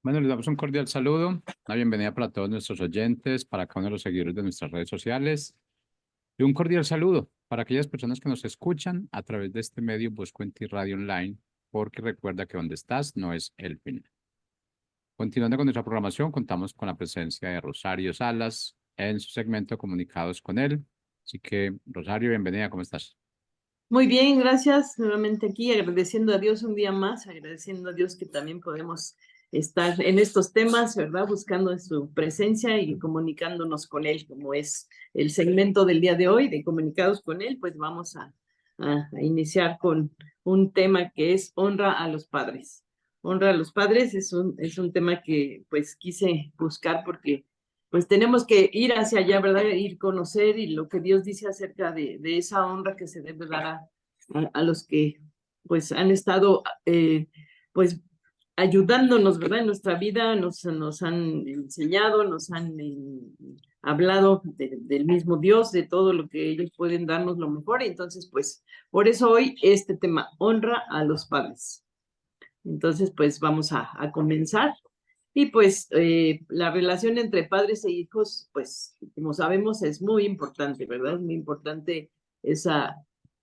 Bueno, les damos un cordial saludo, una bienvenida para todos nuestros oyentes, para cada uno de los seguidores de nuestras redes sociales y un cordial saludo para aquellas personas que nos escuchan a través de este medio Boscuenti Radio Online, porque recuerda que donde estás no es el fin. Continuando con nuestra programación, contamos con la presencia de Rosario Salas en su segmento Comunicados con él. Así que, Rosario, bienvenida, ¿cómo estás? Muy bien, gracias. Nuevamente aquí, agradeciendo a Dios un día más, agradeciendo a Dios que también podemos estar en estos temas, ¿verdad? Buscando su presencia y comunicándonos con Él, como es el segmento del día de hoy de Comunicados con Él, pues vamos a iniciar con un tema que es honra a los padres. Honra a los padres es un tema que pues quise buscar porque pues tenemos que ir hacia allá, ¿verdad? Ir a conocer y lo que Dios dice acerca de esa honra que se debe dar a los que pues han estado pues ayudándonos, ¿verdad? En nuestra vida, nos han enseñado, nos han hablado del mismo Dios, de todo lo que ellos pueden darnos lo mejor. Entonces, pues, por eso hoy este tema, honra a los padres. Entonces, pues vamos a comenzar. Y pues la relación entre padres e hijos, pues como sabemos, es muy importante, ¿verdad? Es muy importante esa,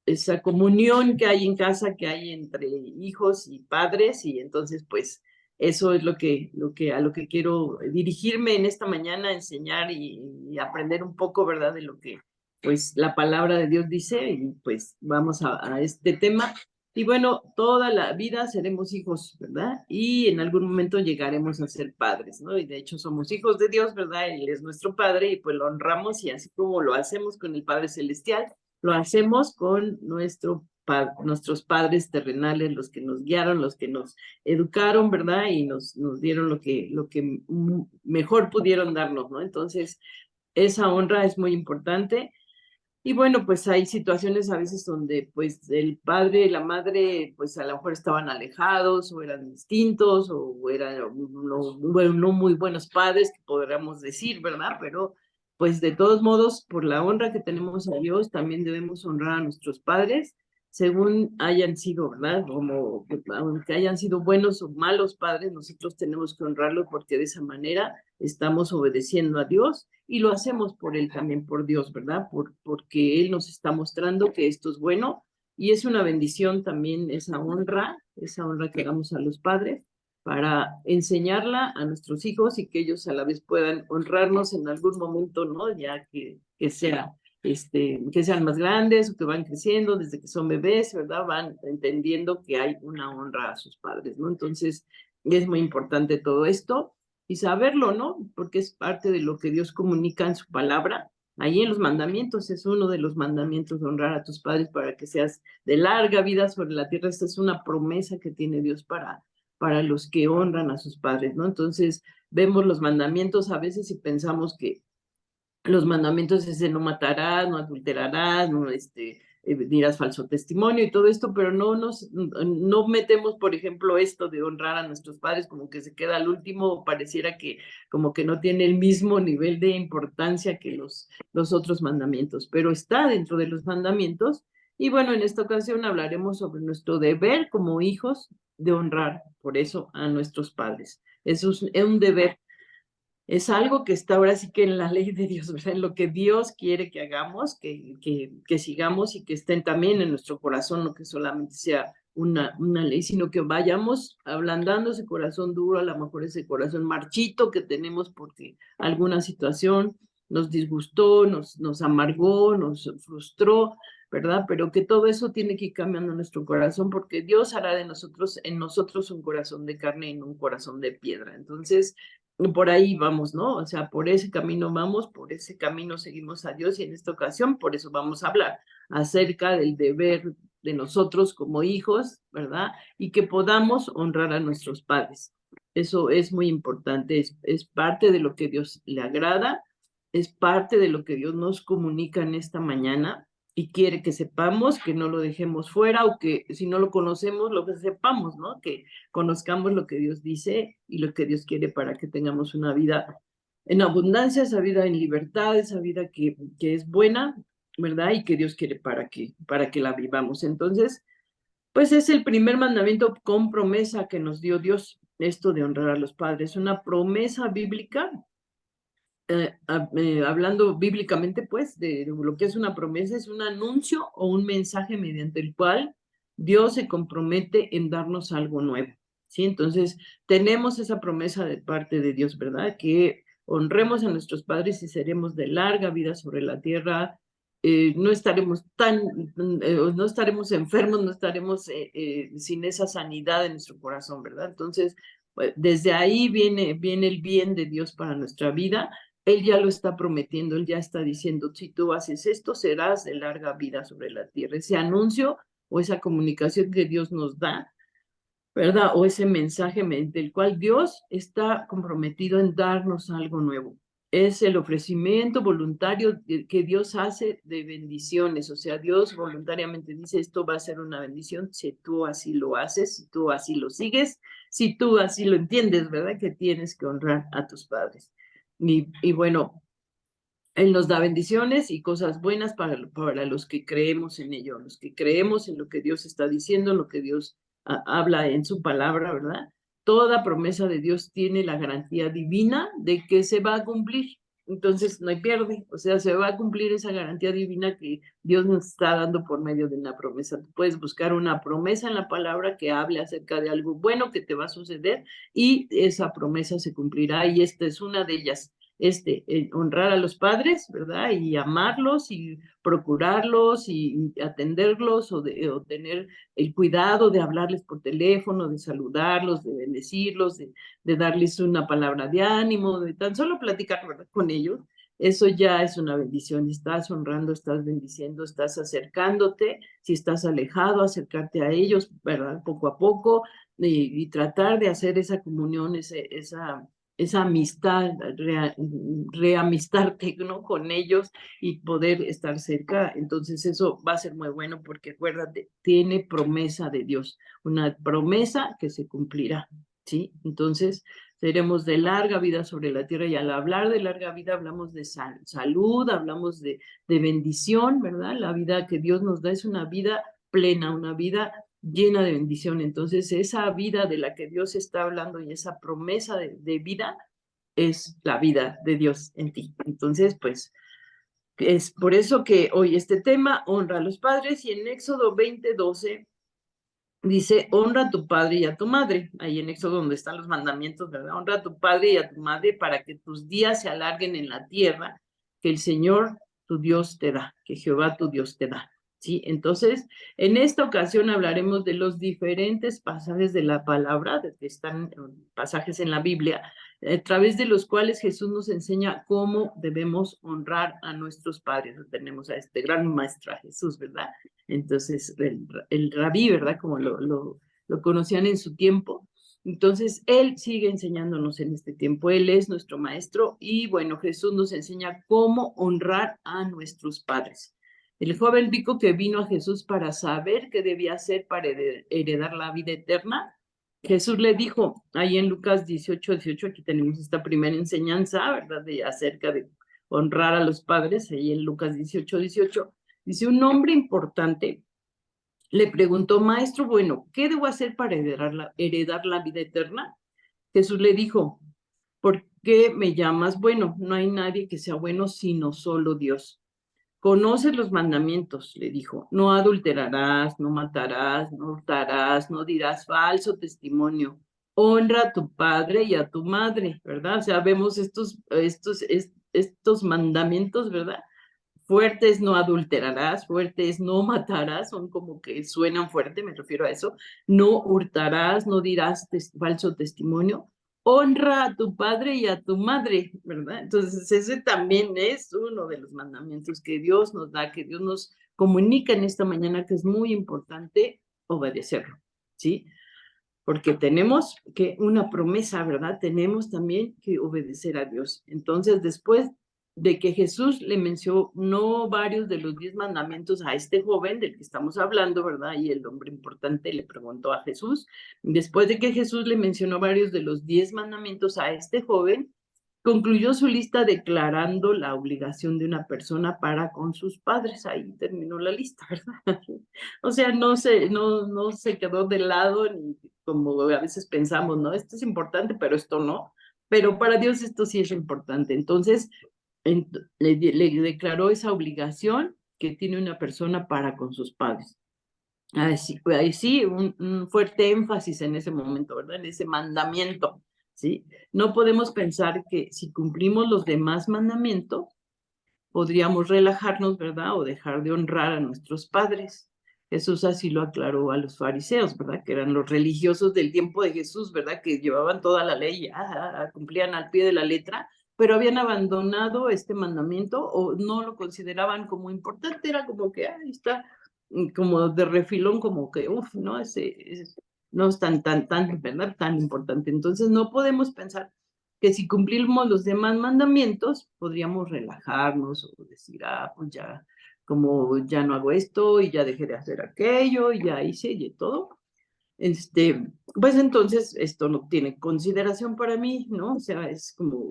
esa comunión que hay en casa, que hay entre hijos y padres, y entonces pues eso es a lo que quiero dirigirme en esta mañana, enseñar y aprender un poco, ¿verdad? De lo que pues la palabra de Dios dice, y pues vamos a este tema. Y bueno, toda la vida seremos hijos, ¿verdad? Y en algún momento llegaremos a ser padres, ¿no? Y de hecho somos hijos de Dios, ¿verdad? Él es nuestro Padre y pues lo honramos y así como lo hacemos con el Padre Celestial, lo hacemos con nuestros padres terrenales, los que nos guiaron, los que nos educaron, ¿verdad? Y nos dieron lo que mejor pudieron darnos, ¿no? Entonces, esa honra es muy importante. Y bueno, pues hay situaciones a veces donde pues el padre y la madre pues a lo mejor estaban alejados o eran distintos o eran no muy buenos padres, que podríamos decir, ¿verdad? Pero pues de todos modos, por la honra que tenemos a Dios, también debemos honrar a nuestros padres según hayan sido, ¿verdad? Como aunque hayan sido buenos o malos padres, nosotros tenemos que honrarlos porque de esa manera estamos obedeciendo a Dios y lo hacemos por Él también, por Dios, ¿verdad? Porque Él nos está mostrando que esto es bueno y es una bendición también esa honra que damos a los padres para enseñarla a nuestros hijos y que ellos a la vez puedan honrarnos en algún momento, ¿no? Ya que que sean más grandes o que van creciendo desde que son bebés, ¿verdad? Van entendiendo que hay una honra a sus padres, ¿no? Entonces, es muy importante todo esto y saberlo, ¿no? Porque es parte de lo que Dios comunica en su palabra. Ahí en los mandamientos es uno de los mandamientos de honrar a tus padres para que seas de larga vida sobre la tierra. Esta es una promesa que tiene Dios para los que honran a sus padres, ¿no? Entonces, vemos los mandamientos a veces y pensamos que los mandamientos es de no matarás, no adulterarás, no dirás falso testimonio y todo esto, pero no metemos, por ejemplo, esto de honrar a nuestros padres como que se queda al último, pareciera que como que no tiene el mismo nivel de importancia que los otros mandamientos, pero está dentro de los mandamientos. Y bueno, en esta ocasión hablaremos sobre nuestro deber como hijos de honrar, por eso, a nuestros padres. Eso es un deber. Es algo que está ahora sí que en la ley de Dios, ¿verdad? En lo que Dios quiere que hagamos, que sigamos y que estén también en nuestro corazón, no que solamente sea una ley, sino que vayamos ablandando ese corazón duro, a lo mejor ese corazón marchito que tenemos porque alguna situación nos disgustó, nos amargó, nos frustró, ¿verdad? Pero que todo eso tiene que ir cambiando nuestro corazón porque Dios hará de nosotros, en nosotros un corazón de carne y no un corazón de piedra. Entonces, por ahí vamos, ¿no? O sea, por ese camino vamos, por ese camino seguimos a Dios y en esta ocasión por eso vamos a hablar acerca del deber de nosotros como hijos, ¿verdad? Y que podamos honrar a nuestros padres. Eso es muy importante, es parte de lo que Dios le agrada, es parte de lo que Dios nos comunica en esta mañana y quiere que sepamos, que no lo dejemos fuera o que si no lo conocemos, lo que sepamos, ¿no? Que conozcamos lo que Dios dice y lo que Dios quiere para que tengamos una vida en abundancia, esa vida en libertad, esa vida que es buena, ¿verdad? Y que Dios quiere para que la vivamos. Entonces, pues es el primer mandamiento con promesa que nos dio Dios. esto de honrar a los padres, una promesa bíblica, hablando bíblicamente, pues, de lo que es una promesa, es un anuncio o un mensaje mediante el cual Dios se compromete en darnos algo nuevo, ¿sí? Entonces, tenemos esa promesa de parte de Dios, ¿verdad? Que honremos a nuestros padres y seremos de larga vida sobre la tierra, no estaremos no estaremos enfermos, no estaremos sin esa sanidad en nuestro corazón, ¿verdad? Entonces, pues, desde ahí viene el bien de Dios para nuestra vida. Él ya lo está prometiendo, Él ya está diciendo, si tú haces esto, serás de larga vida sobre la tierra. Ese anuncio o esa comunicación que Dios nos da, ¿verdad? O ese mensaje del cual Dios está comprometido en darnos algo nuevo. Es el ofrecimiento voluntario que Dios hace de bendiciones. O sea, Dios voluntariamente dice, esto va a ser una bendición si tú así lo haces, si tú así lo sigues, si tú así lo entiendes, ¿verdad? Que tienes que honrar a tus padres. Y bueno, Él nos da bendiciones y cosas buenas para los que creemos en ello, los que creemos en lo que Dios está diciendo, lo que Dios habla en su palabra, ¿verdad? Toda promesa de Dios tiene la garantía divina de que se va a cumplir. Entonces, no hay pierde, o sea, se va a cumplir esa garantía divina que Dios nos está dando por medio de una promesa. Tú puedes buscar una promesa en la palabra que hable acerca de algo bueno que te va a suceder y esa promesa se cumplirá y esta es una de ellas. Honrar a los padres, ¿verdad? Y amarlos y procurarlos y atenderlos o tener el cuidado de hablarles por teléfono, de saludarlos, de bendecirlos, de darles una palabra de ánimo, de tan solo platicar, ¿verdad? Con ellos. Eso ya es una bendición. Estás honrando, estás bendiciendo, estás acercándote. Si estás alejado, acercarte a ellos, ¿verdad? Poco a poco y tratar de hacer esa comunión, esa amistad, reamistarte, ¿no? Con ellos y poder estar cerca. Entonces eso va a ser muy bueno porque acuérdate, tiene promesa de Dios, una promesa que se cumplirá, ¿sí? Entonces seremos de larga vida sobre la tierra y al hablar de larga vida hablamos de salud, hablamos de bendición, ¿verdad? La vida que Dios nos da es una vida plena, una vida llena de bendición. Entonces, esa vida de la que Dios está hablando y esa promesa de vida es la vida de Dios en ti. Entonces, pues, es por eso que hoy este tema, honra a los padres, y en Éxodo 20:12 dice, honra a tu padre y a tu madre. Ahí en Éxodo donde están los mandamientos, ¿verdad? Honra a tu padre y a tu madre para que tus días se alarguen en la tierra que el Señor tu Dios te da, que Jehová tu Dios te da. ¿Sí? Entonces, en esta ocasión hablaremos de los diferentes pasajes de la palabra, de que están pasajes en la Biblia, a través de los cuales Jesús nos enseña cómo debemos honrar a nuestros padres. Tenemos a este gran maestro, a Jesús, ¿verdad? Entonces, el rabí, ¿verdad? Como lo conocían en su tiempo. Entonces, él sigue enseñándonos en este tiempo. Él es nuestro maestro y, bueno, Jesús nos enseña cómo honrar a nuestros padres. El joven rico que vino a Jesús para saber qué debía hacer para heredar la vida eterna, Jesús le dijo, ahí en Lucas 18:18, aquí tenemos esta primera enseñanza, ¿verdad? Acerca de honrar a los padres, ahí en Lucas 18:18, dice, un hombre importante le preguntó, maestro, bueno, ¿qué debo hacer para heredar la vida eterna? Jesús le dijo, ¿por qué me llamas bueno? No hay nadie que sea bueno sino solo Dios. Conoces los mandamientos, le dijo, no adulterarás, no matarás, no hurtarás, no dirás falso testimonio, honra a tu padre y a tu madre, ¿verdad? O sea, vemos estos mandamientos, ¿verdad? Fuertes, no adulterarás, fuertes, no matarás, son como que suenan fuerte, me refiero a eso, no hurtarás, no dirás falso testimonio, honra a tu padre y a tu madre, ¿verdad? Entonces ese también es uno de los mandamientos que Dios nos da, que Dios nos comunica en esta mañana, que es muy importante obedecerlo, ¿sí? Porque tenemos que una promesa, ¿verdad? Tenemos también que obedecer a Dios. Entonces, después de que Jesús le mencionó varios de los 10 mandamientos a este joven del que estamos hablando, ¿verdad? Y el hombre importante le preguntó a Jesús, después de que Jesús le mencionó varios de los 10 mandamientos a este joven, concluyó su lista declarando la obligación de una persona para con sus padres. Ahí terminó la lista, ¿verdad? O sea, no se quedó de lado, ni como a veces pensamos, ¿no? Esto es importante, pero esto no. Pero para Dios esto sí es importante. Entonces, le declaró esa obligación que tiene una persona para con sus padres. Ahí sí, un fuerte énfasis en ese momento, ¿verdad? En ese mandamiento, ¿sí? No podemos pensar que si cumplimos los demás mandamientos, podríamos relajarnos, ¿verdad? O dejar de honrar a nuestros padres. Jesús así lo aclaró a los fariseos, ¿verdad? Que eran los religiosos del tiempo de Jesús, ¿verdad? Que llevaban toda la ley, cumplían al pie de la letra, pero habían abandonado este mandamiento o no lo consideraban como importante, era como que, ahí está, como de refilón, como que, no, no es ¿verdad? Tan importante. Entonces no podemos pensar que si cumplimos los demás mandamientos, podríamos relajarnos o decir, pues ya, como ya no hago esto y ya dejé de hacer aquello y ya hice y todo. Pues entonces esto no tiene consideración para mí, ¿no? O sea, es como,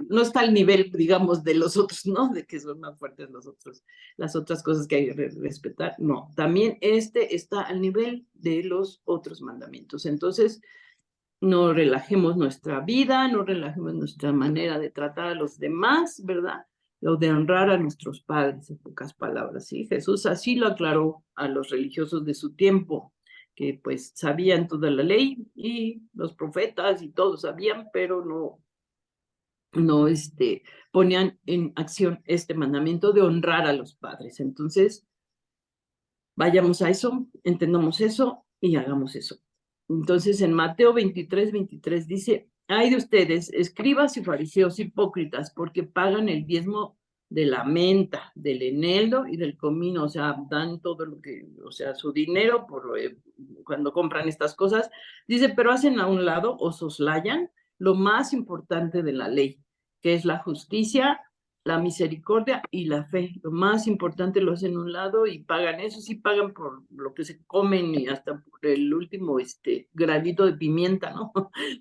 no está al nivel, digamos, de los otros, ¿no? De que son más fuertes los otros, las otras cosas que hay que respetar. No, también está al nivel de los otros mandamientos. Entonces, no relajemos nuestra vida, no relajemos nuestra manera de tratar a los demás, ¿verdad? O de honrar a nuestros padres, en pocas palabras, ¿sí? Jesús así lo aclaró a los religiosos de su tiempo, que pues sabían toda la ley y los profetas y todos sabían, pero no ponían en acción este mandamiento de honrar a los padres. Entonces, vayamos a eso, entendamos eso y hagamos eso. Entonces, en Mateo 23 dice, ay de ustedes, escribas y fariseos hipócritas, porque pagan el diezmo de la menta, del eneldo y del comino, o sea, dan todo lo que, o sea, su dinero cuando compran estas cosas. Dice, pero hacen a un lado o soslayan lo más importante de la ley, que es la justicia, la misericordia y la fe. Lo más importante lo hacen a un lado y pagan eso, sí pagan por lo que se comen y hasta por el último granito de pimienta, ¿no?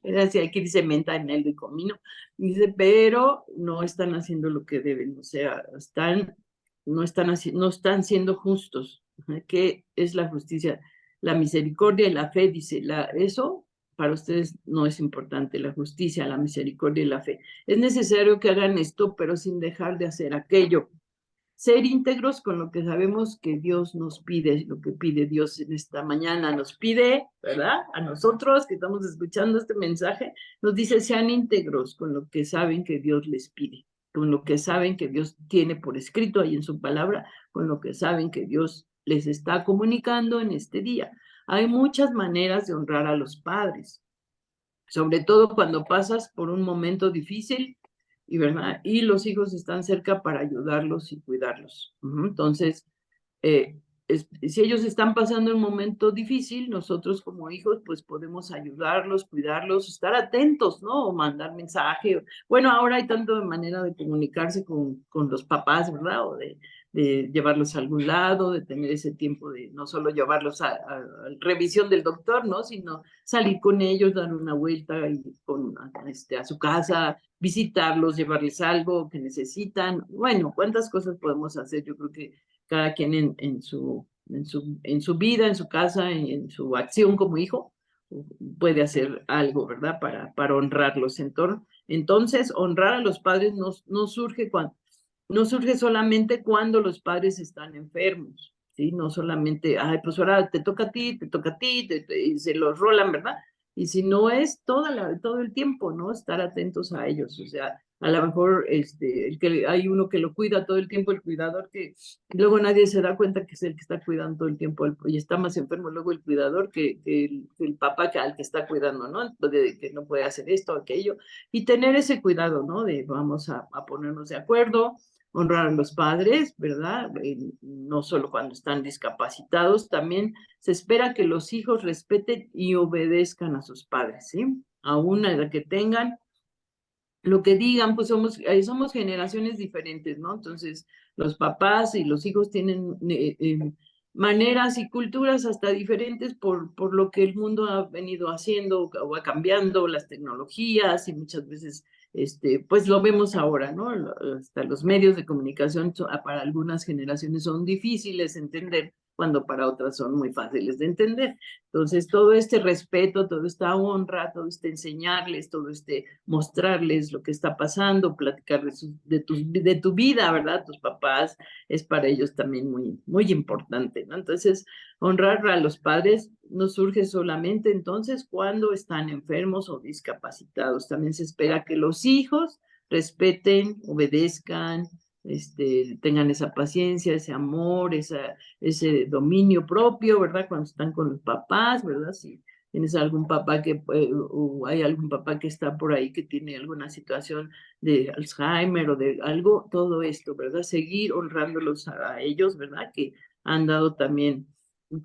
Es así, aquí dice menta, eneldo y comino. Dice, pero no están haciendo lo que deben, o sea, no están siendo justos. ¿Qué es la justicia? La misericordia y la fe, dice, eso para ustedes no es importante, la justicia, la misericordia y la fe. Es necesario que hagan esto, pero sin dejar de hacer aquello. Ser íntegros con lo que sabemos que Dios nos pide, lo que pide Dios en esta mañana. Nos pide, ¿verdad? A nosotros que estamos escuchando este mensaje, nos dice, sean íntegros con lo que saben que Dios les pide, con lo que saben que Dios tiene por escrito ahí en su palabra, con lo que saben que Dios les está comunicando en este día. Hay muchas maneras de honrar a los padres, sobre todo cuando pasas por un momento difícil ¿verdad? Y los hijos están cerca para ayudarlos y cuidarlos. Entonces, si ellos están pasando un momento difícil, nosotros como hijos, pues podemos ayudarlos, cuidarlos, estar atentos, ¿no? O mandar mensaje. Bueno, ahora hay tanto de manera de comunicarse con los papás, ¿verdad? O de llevarlos a algún lado, de tener ese tiempo de no solo llevarlos a revisión del doctor, ¿no? Sino salir con ellos, dar una vuelta a su casa, visitarlos, llevarles algo que necesitan. Bueno, ¿cuántas cosas podemos hacer? Yo creo que cada quien en su vida, en su casa, en su acción como hijo, puede hacer algo, ¿verdad? Para honrarlos. Entonces, honrar a los padres no surge solamente cuando los padres están enfermos, ¿sí? No solamente, ay, pues ahora te toca a ti, y se los rolan, ¿verdad? Y si no es todo el tiempo, ¿no? Estar atentos a ellos, o sea, a lo mejor hay uno que lo cuida todo el tiempo, el cuidador, que luego nadie se da cuenta que es el que está cuidando todo el tiempo y está más enfermo luego el cuidador que el papá al que está cuidando, ¿no? Que no puede hacer esto o aquello, y tener ese cuidado, ¿no? De vamos a ponernos de acuerdo, honrar a los padres, ¿verdad? No solo cuando están discapacitados, también se espera que los hijos respeten y obedezcan a sus padres, ¿sí? Aún a la que tengan, lo que digan, pues somos generaciones diferentes, ¿no? Entonces, los papás y los hijos tienen maneras y culturas hasta diferentes por lo que el mundo ha venido haciendo o va cambiando, las tecnologías y muchas veces pues lo vemos ahora, ¿no? Hasta los medios de comunicación para algunas generaciones son difíciles de entender, cuando para otras son muy fáciles de entender. Entonces, todo este respeto, toda esta honra, todo este enseñarles, todo este mostrarles lo que está pasando, platicar de tu vida, ¿verdad? Tus papás, es para ellos también muy, muy importante, ¿no? Entonces, honrar a los padres no surge solamente entonces cuando están enfermos o discapacitados. También se espera que los hijos respeten, obedezcan, tengan esa paciencia, ese amor, ese dominio propio, ¿verdad? Cuando están con los papás, ¿verdad? Si tienes algún papá o hay algún papá que está por ahí que tiene alguna situación de Alzheimer o de algo, todo esto, ¿verdad? Seguir honrándolos a ellos, ¿verdad? Que han dado también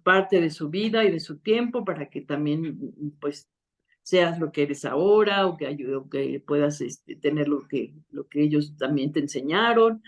parte de su vida y de su tiempo para que también, pues, seas lo que eres ahora o que ayude, o que puedas tener lo que ellos también te enseñaron.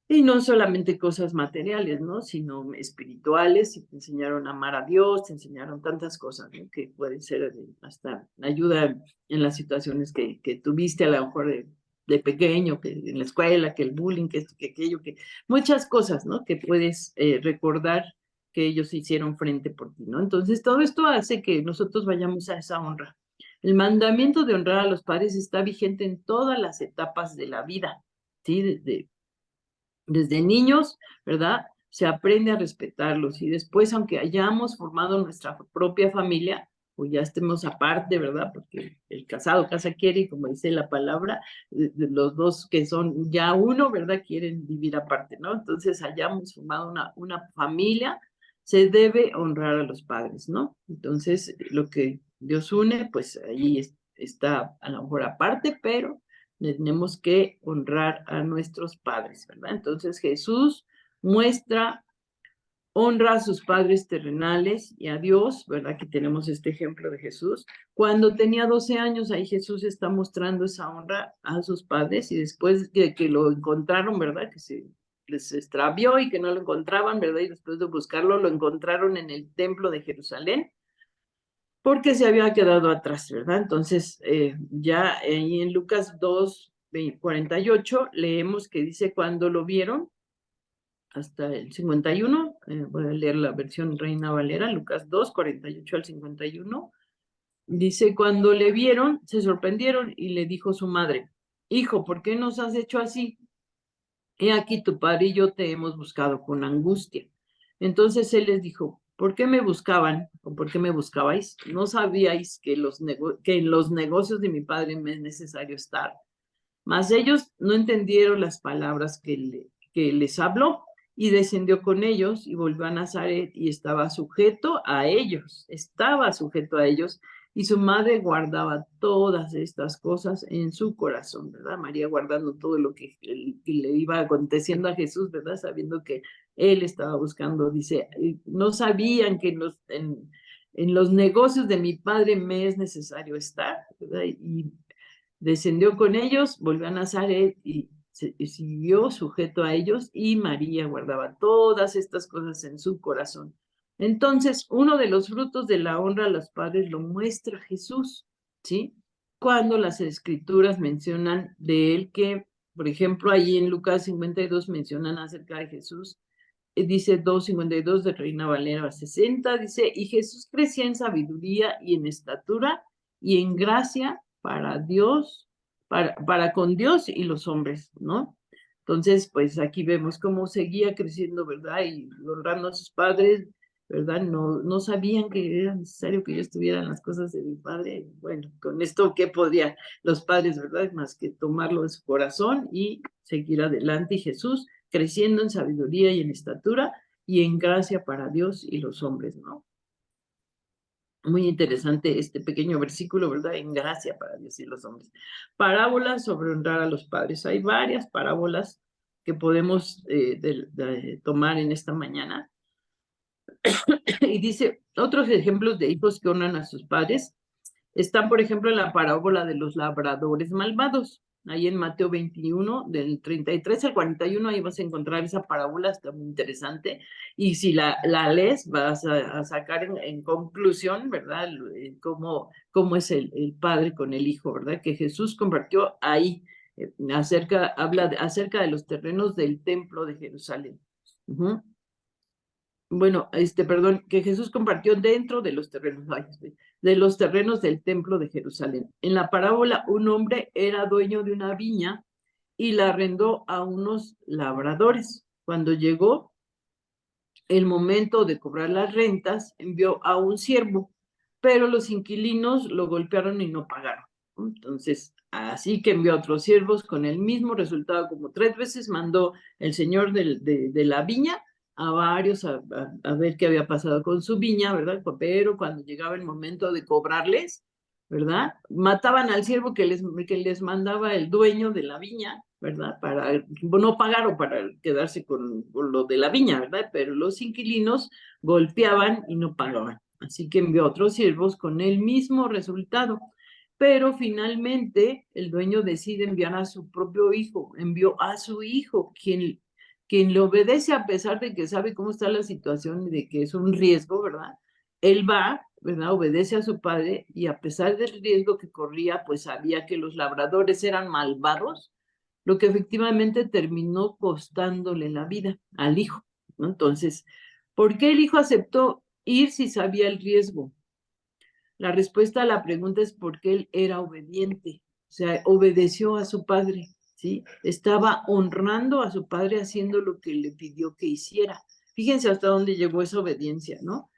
Y no solamente cosas materiales, ¿no? Sino espirituales, y te enseñaron a amar a Dios, te enseñaron tantas cosas, ¿no? Que pueden ser hasta ayuda en las situaciones que tuviste a lo mejor de pequeño, que en la escuela, que el bullying, que esto, que aquello, que muchas cosas, ¿no? Que puedes recordar que ellos hicieron frente por ti, ¿no? Entonces, todo esto hace que nosotros vayamos a esa honra. El mandamiento de honrar a los padres está vigente en todas las etapas de la vida, ¿sí? Desde niños, ¿verdad? Se aprende a respetarlos y después, aunque hayamos formado nuestra propia familia, o ya estemos aparte, ¿verdad? Porque el casado casa quiere, y como dice la palabra, los dos que son ya uno, ¿verdad? Quieren vivir aparte, ¿no? Entonces, hayamos formado una familia, se debe honrar a los padres, ¿no? Entonces, lo que Dios une, pues ahí está a lo mejor aparte, pero tenemos que honrar a nuestros padres, ¿verdad? Entonces Jesús honra a sus padres terrenales y a Dios, ¿verdad? Que tenemos este ejemplo de Jesús. Cuando tenía 12 años, ahí Jesús está mostrando esa honra a sus padres, y después de que lo encontraron, ¿verdad? Que se les extravió y que no lo encontraban, ¿verdad? Y después de buscarlo, lo encontraron en el templo de Jerusalén, porque se había quedado atrás, ¿verdad? Entonces, ya ahí en Lucas 2:48 leemos que dice, cuando lo vieron, hasta el 51, voy a leer la versión Reina Valera, Lucas 2:48 al 51, dice, cuando le vieron, se sorprendieron y le dijo su madre, hijo, ¿por qué nos has hecho así? He aquí tu padre y yo te hemos buscado con angustia. Entonces él les dijo, ¿por qué me buscaban o por qué me buscabais? ¿No sabíais que en los negocios de mi padre me es necesario estar? Mas ellos no entendieron las palabras que les habló, y descendió con ellos y volvió a Nazaret y estaba sujeto a ellos, y su madre guardaba todas estas cosas en su corazón, ¿verdad? María guardando todo lo que le iba aconteciendo a Jesús, ¿verdad? Sabiendo que él estaba buscando, dice, no sabían que en los negocios de mi padre me es necesario estar, ¿verdad? Y descendió con ellos, volvió a Nazaret y siguió sujeto a ellos, y María guardaba todas estas cosas en su corazón. Entonces, uno de los frutos de la honra a los padres lo muestra Jesús, ¿sí? Cuando las escrituras mencionan de él que, por ejemplo, ahí en Lucas 52 mencionan acerca de Jesús, dice 2:52 de Reina Valera 60, dice, y Jesús crecía en sabiduría y en estatura y en gracia para Dios, para con Dios y los hombres, ¿no? Entonces, pues aquí vemos cómo seguía creciendo, ¿verdad? Y honrando a sus padres, ¿verdad? No sabían que era necesario que ellos tuvieran las cosas de mi padre. Bueno, con esto, ¿qué podían los padres, verdad? Más que tomarlo de su corazón y seguir adelante. Y Jesús creciendo en sabiduría y en estatura y en gracia para Dios y los hombres, ¿no? Muy interesante este pequeño versículo, ¿verdad? En gracia para Dios y los hombres. Parábolas sobre honrar a los padres. Hay varias parábolas que podemos tomar en esta mañana. Y dice, otros ejemplos de hijos que honran a sus padres están, por ejemplo, en la parábola de los labradores malvados. ahí en Mateo 21, del 33 al 41, ahí vas a encontrar esa parábola, está muy interesante, y si la lees, vas a sacar en conclusión, ¿verdad? Cómo es el padre con el hijo, ¿verdad? Que Jesús compartió ahí, habla acerca de los terrenos del templo de Jerusalén. Bueno, perdón, que Jesús compartió dentro de los terrenos, de los terrenos del templo de Jerusalén. En la parábola, un hombre era dueño de una viña y la arrendó a unos labradores. Cuando llegó el momento de cobrar las rentas, envió a un siervo, pero los inquilinos lo golpearon y no pagaron. Entonces, así que envió a otros siervos con el mismo resultado, como 3 veces mandó el señor de la viña a varios a ver qué había pasado con su viña, ¿verdad? Pero cuando llegaba el momento de cobrarles, ¿verdad? Mataban al siervo que les mandaba el dueño de la viña, ¿verdad? Para no pagar o para quedarse con lo de la viña, ¿verdad? Pero los inquilinos golpeaban y no pagaban. Así que envió a otros siervos con el mismo resultado. Pero finalmente el dueño decide enviar a su propio hijo, envió a su hijo, quien le obedece a pesar de que sabe cómo está la situación y de que es un riesgo, ¿verdad? Él va, ¿verdad? Obedece a su padre y a pesar del riesgo que corría, pues sabía que los labradores eran malvados, lo que efectivamente terminó costándole la vida al hijo, ¿no? Entonces, ¿por qué el hijo aceptó ir si sabía el riesgo? La respuesta a la pregunta es porque él era obediente, o sea, obedeció a su padre, ¿sí? Estaba honrando a su padre haciendo lo que le pidió que hiciera. Fíjense hasta dónde llegó esa obediencia, ¿no?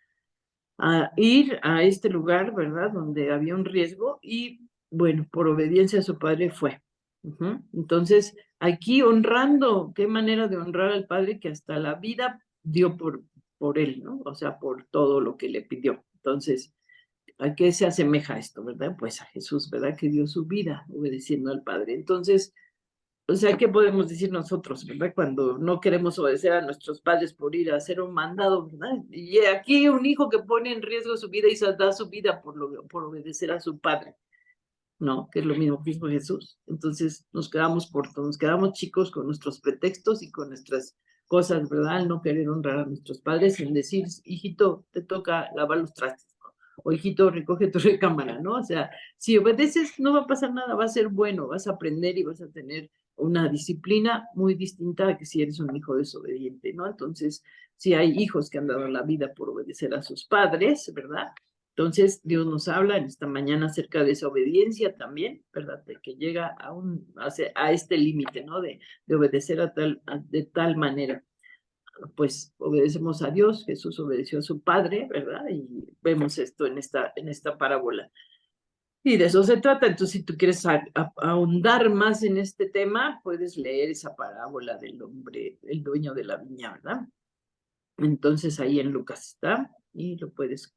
A ir a este lugar, ¿verdad? Donde había un riesgo y, bueno, por obediencia a su padre fue. Entonces, aquí honrando, qué manera de honrar al padre que hasta la vida dio por él, ¿no? O sea, por todo lo que le pidió. Entonces, ¿a qué se asemeja esto, verdad? Pues a Jesús, ¿verdad? Que dio su vida obedeciendo al Padre. Entonces, o sea, ¿qué podemos decir nosotros, verdad? Cuando no queremos obedecer a nuestros padres por ir a hacer un mandado, ¿verdad? Y aquí un hijo que pone en riesgo su vida y da su vida por obedecer a su padre, ¿no? Que es lo mismo que hizo Jesús. Entonces, nos quedamos chicos con nuestros pretextos y con nuestras cosas, ¿verdad? Al no querer honrar a nuestros padres, sin decir, hijito, te toca lavar los trastes, ¿no? O hijito, recoge tu recámara, ¿no? O sea, si obedeces, no va a pasar nada, va a ser bueno, vas a aprender y vas a tener una disciplina muy distinta a que si eres un hijo desobediente, ¿no? Entonces, si hay hijos que han dado la vida por obedecer a sus padres, ¿verdad? Entonces, Dios nos habla en esta mañana acerca de esa obediencia también, ¿verdad? De que llega a este límite, ¿no? De obedecer de tal manera. Pues obedecemos a Dios, Jesús obedeció a su Padre, ¿verdad? Y vemos esto en esta parábola. Y de eso se trata. Entonces, si tú quieres ahondar más en este tema, puedes leer esa parábola del hombre, el dueño de la viña, ¿verdad? Entonces, ahí en Lucas está y lo puedes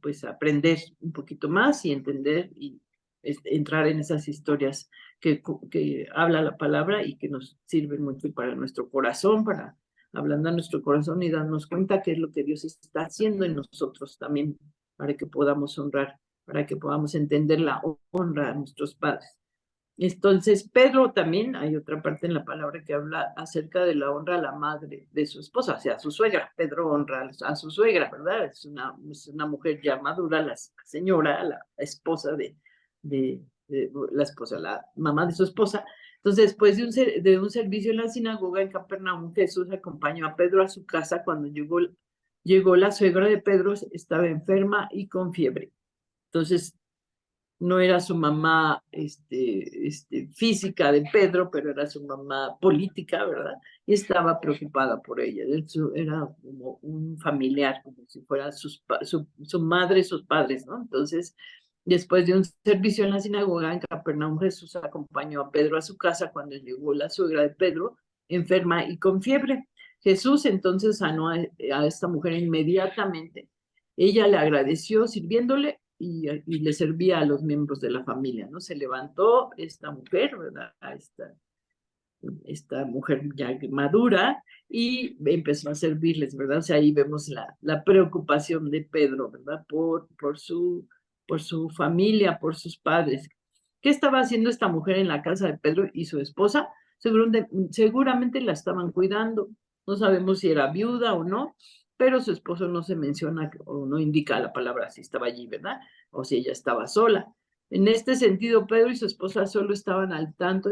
pues aprender un poquito más y entender y entrar en esas historias que habla la palabra y que nos sirven mucho para nuestro corazón, para ablandar nuestro corazón y darnos cuenta qué es lo que Dios está haciendo en nosotros también, para que podamos honrar, para que podamos entender la honra a nuestros padres. Entonces, Pedro también, hay otra parte en la palabra que habla acerca de la honra a la madre de su esposa, o sea, a su suegra. Pedro honra a su suegra, ¿verdad? Es una mujer ya madura, la señora, la esposa la esposa, la mamá de su esposa. Entonces, después de un servicio en la sinagoga en Capernaum, Jesús acompañó a Pedro a su casa. Cuando llegó la suegra de Pedro, estaba enferma y con fiebre. Entonces, no era su mamá física de Pedro, pero era su mamá política, ¿verdad? Y estaba preocupada por ella. Era como un familiar, como si fuera su madre, sus padres, ¿no? Entonces, después de un servicio en la sinagoga en Capernaum, Jesús acompañó a Pedro a su casa cuando llegó la suegra de Pedro, enferma y con fiebre. Jesús entonces sanó a esta mujer inmediatamente. Ella le agradeció sirviéndole y le servía a los miembros de la familia, ¿no? Se levantó esta mujer, ¿verdad? Esta mujer ya madura y empezó a servirles, ¿verdad? O sea, ahí vemos la preocupación de Pedro, ¿verdad? Por su familia, por sus padres. ¿Qué estaba haciendo esta mujer en la casa de Pedro y su esposa? Seguramente la estaban cuidando. No sabemos si era viuda o no, pero su esposo no se menciona o no indica la palabra si estaba allí, ¿verdad? O si ella estaba sola. En este sentido, Pedro y su esposa solo estaban al tanto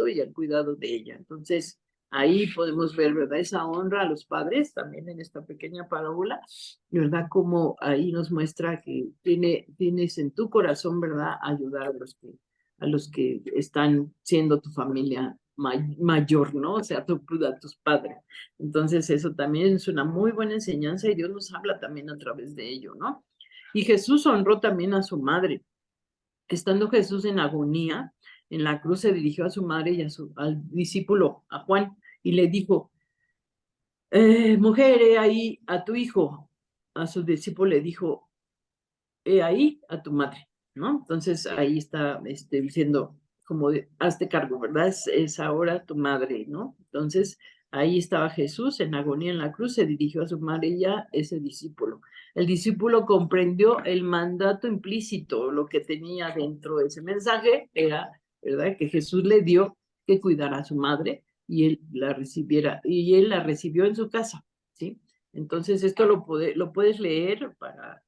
y al cuidado de ella. Entonces, ahí podemos ver, ¿verdad? Esa honra a los padres también en esta pequeña parábola, ¿verdad? Como ahí nos muestra que tienes en tu corazón, ¿verdad? Ayudar a los que están siendo tu familia mayor, ¿no? O sea, a tus padres. Entonces, eso también es una muy buena enseñanza y Dios nos habla también a través de ello, ¿no? Y Jesús honró también a su madre. Estando Jesús en agonía, en la cruz se dirigió a su madre y al discípulo, a Juan, y le dijo, mujer, he ahí a tu hijo. A su discípulo le dijo, he ahí a tu madre, ¿no? Entonces ahí está diciendo, como, hazte cargo, ¿verdad? Es ahora tu madre, ¿no? Entonces ahí estaba Jesús en agonía en la cruz, se dirigió a su madre y ya ese discípulo. El discípulo comprendió el mandato implícito, lo que tenía dentro de ese mensaje era, ¿verdad? Que Jesús le dio que cuidara a su madre y él la recibiera, y él la recibió en su casa, ¿sí? Entonces esto lo puedes leer para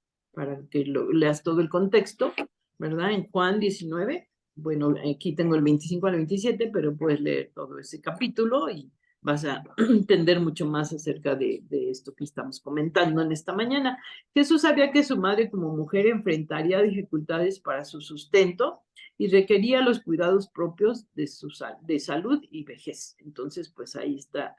que leas todo el contexto, ¿verdad? En Juan 19, bueno, aquí tengo el 25 al 27, pero puedes leer todo ese capítulo y vas a entender mucho más acerca de esto que estamos comentando en esta mañana. Jesús sabía que su madre como mujer enfrentaría dificultades para su sustento y requería los cuidados propios de salud y vejez. Entonces, pues ahí está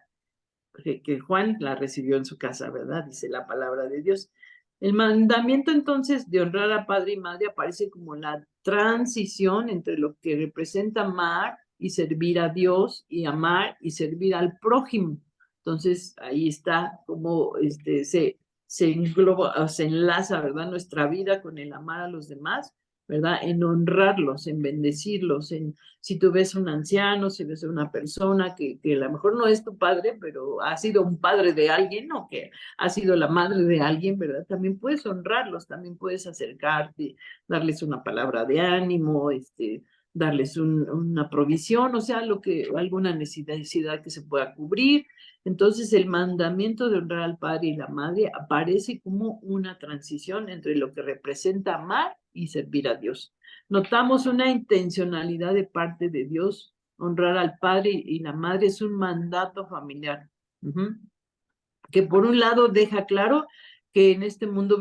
que Juan la recibió en su casa, ¿verdad? Dice la palabra de Dios. El mandamiento entonces de honrar a padre y madre aparece como la transición entre lo que representa amar y servir a Dios y amar y servir al prójimo. Entonces ahí está como se engloba, se enlaza, ¿verdad? Nuestra vida con el amar a los demás, ¿verdad? En honrarlos, en bendecirlos, en si tú ves a un anciano, si ves a una persona que a lo mejor no es tu padre, pero ha sido un padre de alguien o que ha sido la madre de alguien, ¿verdad? También puedes honrarlos, también puedes acercarte, darles una palabra de ánimo, darles una provisión, o sea, alguna necesidad que se pueda cubrir. Entonces, el mandamiento de honrar al padre y la madre aparece como una transición entre lo que representa amar y servir a Dios. Notamos una intencionalidad de parte de Dios. Honrar al padre y la madre es un mandato familiar, que por un lado deja claro que en este mundo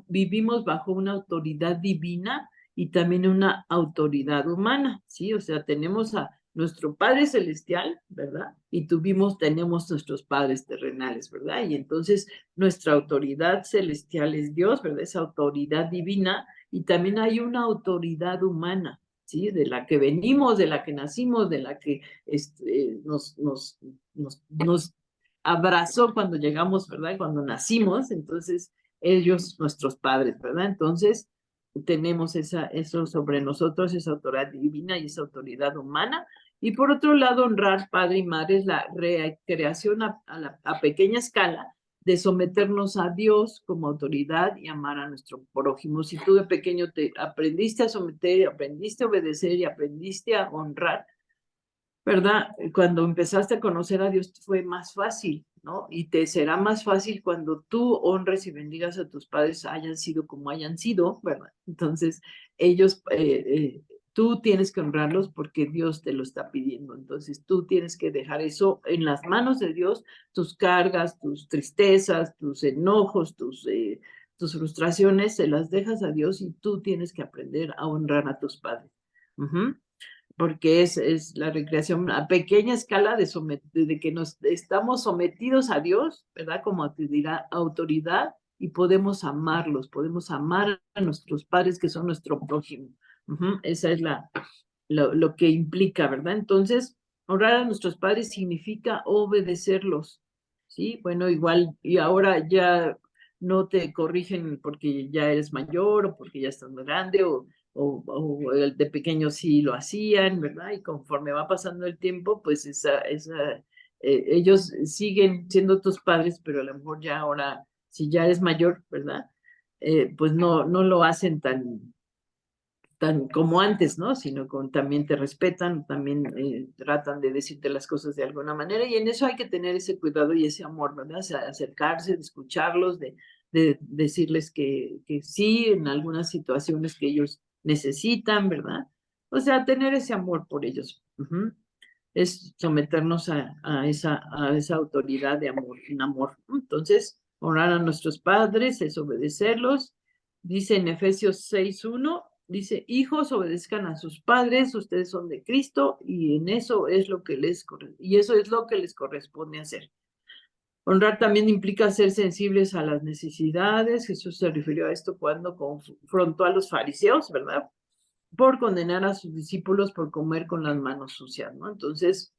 vivimos bajo una autoridad divina y también una autoridad humana, ¿sí? O sea, tenemos a nuestro Padre Celestial, ¿verdad? Y tenemos nuestros padres terrenales, ¿verdad? Y entonces nuestra autoridad celestial es Dios, ¿verdad? Esa autoridad divina, y también hay una autoridad humana, ¿sí? De la que venimos, de la que nacimos, de la que nos abrazó cuando llegamos, ¿verdad? Cuando nacimos, entonces ellos, nuestros padres, ¿verdad? Entonces tenemos eso sobre nosotros, esa autoridad divina y esa autoridad humana. Y por otro lado, honrar padre y madre es la recreación a pequeña escala de someternos a Dios como autoridad y amar a nuestro prójimo. Si tú de pequeño te aprendiste a someter, aprendiste a obedecer y aprendiste a honrar, ¿verdad? Cuando empezaste a conocer a Dios fue más fácil, ¿no? Y te será más fácil cuando tú honres y bendigas a tus padres, hayan sido como hayan sido, ¿verdad? Entonces, tú tienes que honrarlos porque Dios te lo está pidiendo. Entonces, tú tienes que dejar eso en las manos de Dios, tus cargas, tus tristezas, tus enojos, tus frustraciones, se las dejas a Dios y tú tienes que aprender a honrar a tus padres. Porque es la recreación a pequeña escala de que nos estamos sometidos a Dios, ¿verdad? Como autoridad y podemos amarlos, podemos amar a nuestros padres que son nuestro prójimo. Esa es lo que implica, ¿verdad? Entonces, honrar a nuestros padres significa obedecerlos, ¿sí? Bueno, igual, y ahora ya no te corrigen porque ya eres mayor o porque ya estás muy grande o de pequeño sí lo hacían, ¿verdad? Y conforme va pasando el tiempo, pues ellos siguen siendo tus padres, pero a lo mejor ya ahora, si ya eres mayor, ¿verdad? Pues no lo hacen tan como antes, ¿no? Sino también te respetan, también tratan de decirte las cosas de alguna manera, y en eso hay que tener ese cuidado y ese amor, ¿verdad? O sea, acercarse, de escucharlos, de decirles que sí en algunas situaciones que ellos necesitan, ¿verdad? O sea, tener ese amor por ellos. Es someternos a esa autoridad de amor, en amor. Entonces, honrar a nuestros padres es obedecerlos. Dice en Efesios 6:1, dice, hijos, obedezcan a sus padres, ustedes son de Cristo, y en eso es lo que y eso es lo que les corresponde hacer. Honrar también implica ser sensibles a las necesidades. Jesús se refirió a esto cuando confrontó a los fariseos, ¿verdad? Por condenar a sus discípulos por comer con las manos sucias, ¿no? Entonces,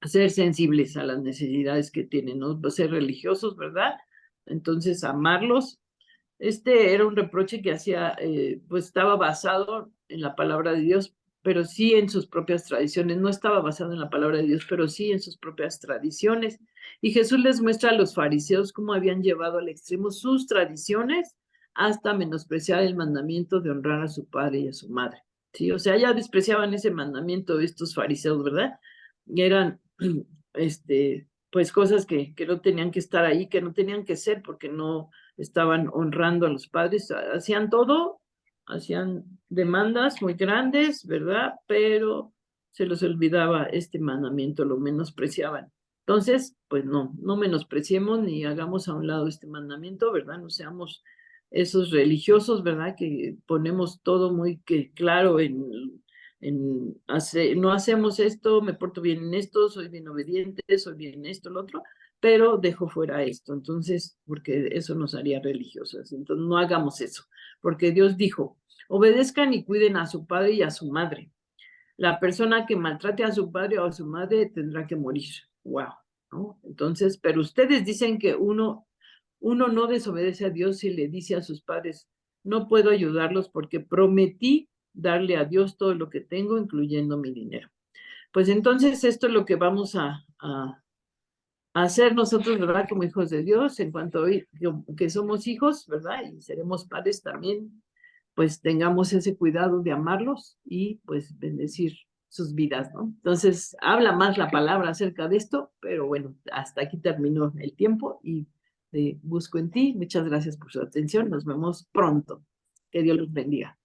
ser sensibles a las necesidades que tienen, ¿no? Ser religiosos, ¿verdad? Entonces, amarlos. Este era un reproche que hacía, pues estaba basado en la palabra de Dios, pero sí en sus propias tradiciones. No estaba basado en la palabra de Dios, pero sí en sus propias tradiciones. Y Jesús les muestra a los fariseos cómo habían llevado al extremo sus tradiciones hasta menospreciar el mandamiento de honrar a su padre y a su madre. Sí, o sea, ya despreciaban ese mandamiento estos fariseos, ¿verdad? Y eran, pues cosas que no tenían que estar ahí, que no tenían que ser, porque no estaban honrando a los padres, hacían todo, hacían demandas muy grandes, ¿verdad? Pero se les olvidaba este mandamiento, lo menospreciaban. Entonces, pues no menospreciemos ni hagamos a un lado este mandamiento, ¿verdad? No seamos esos religiosos, ¿verdad? Que ponemos todo muy claro no hacemos esto, me porto bien en esto, soy bien obediente, soy bien esto, lo otro, pero dejo fuera esto, entonces, porque eso nos haría religiosas. Entonces, no hagamos eso, porque Dios dijo, obedezcan y cuiden a su padre y a su madre. La persona que maltrate a su padre o a su madre tendrá que morir. Wow, ¿no? Entonces, pero ustedes dicen que uno no desobedece a Dios si le dice a sus padres, no puedo ayudarlos porque prometí darle a Dios todo lo que tengo, incluyendo mi dinero. Pues entonces esto es lo que vamos a hacer nosotros, ¿verdad? Como hijos de Dios, en cuanto a que somos hijos, ¿verdad? Y seremos padres también, pues tengamos ese cuidado de amarlos y pues bendecir sus vidas, ¿no? Entonces, habla más la palabra acerca de esto, pero bueno, hasta aquí terminó el tiempo y busco en ti. Muchas gracias por su atención. Nos vemos pronto. Que Dios los bendiga.